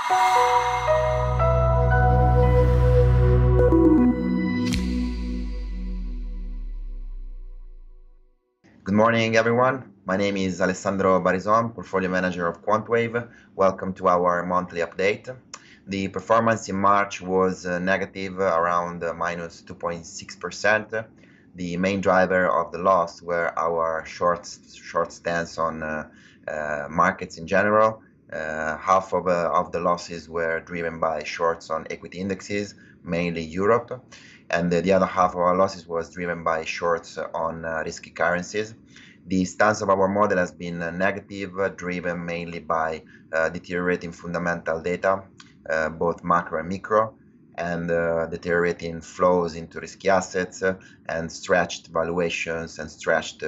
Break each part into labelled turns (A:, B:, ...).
A: Good morning, everyone. My name is Alessandro Barison, Portfolio Manager of QuantWave. Welcome to our monthly update. The performance in March was negative, around minus 2.6%. The main driver of the loss were our short stance on markets in general. Half of the losses were driven by shorts on equity indexes, mainly Europe, and the other half of our losses was driven by shorts on risky currencies. The stance of our model has been negative, driven mainly by deteriorating fundamental data, both macro and micro, and deteriorating flows into risky assets and stretched valuations and stretched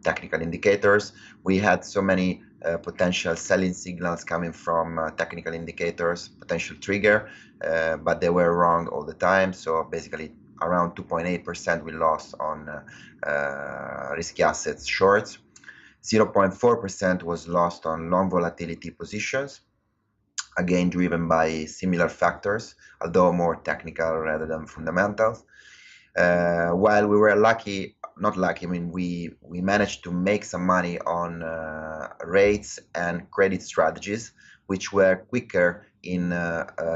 A: technical indicators. We had so many potential selling signals coming from technical indicators, potential trigger, but they were wrong all the time. So basically around 2.8% we lost on risky assets shorts. 0.4% was lost on long volatility positions, again driven by similar factors, although more technical rather than fundamentals. While we were not lucky, I mean, we managed to make some money on rates and credit strategies, which were quicker in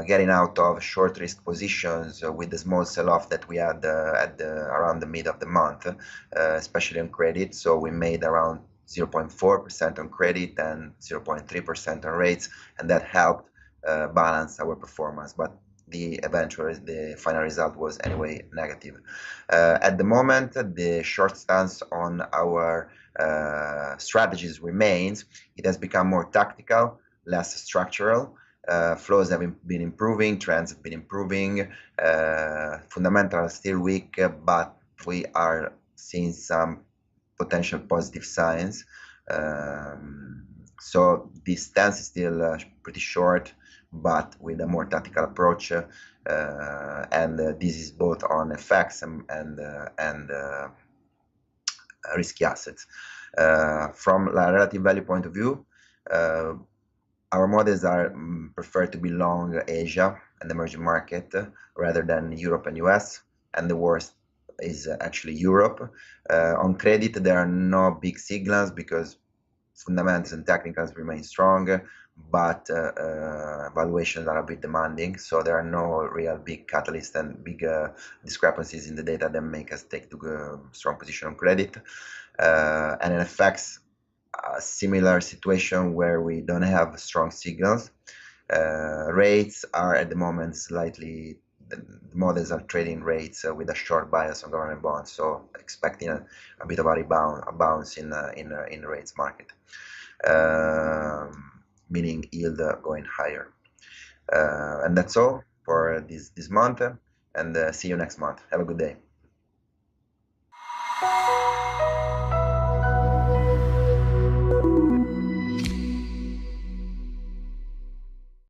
A: getting out of short risk positions with the small sell-off that we had around the mid of the month, especially on credit. So we made around 0.4% on credit and 0.3% on rates, and that helped balance our performance. But the final result was anyway negative. At the moment, the short stance on our strategies remains. It has become more tactical, less structural. Flows have been improving, trends have been improving, fundamentals are still weak, but we are seeing some potential positive signs. So this stance is still pretty short, but with a more tactical approach, and this is both on FX and risky assets. From a relative value point of view, our models are preferred to be long Asia and emerging market rather than Europe and US, and the worst is actually Europe. On credit, there are no big signals because fundamentals and technicals remain strong, but valuations are a bit demanding, so there are no real big catalysts and big discrepancies in the data that make us take to strong position on credit. And in FX, a similar situation where we don't have strong signals. Rates are at the moment slightly, the models are trading rates with a short bias on government bonds, so expecting a bit of a rebound, a bounce in the rates market, meaning yield going higher. And that's all for this month, and see you next month. Have a good day.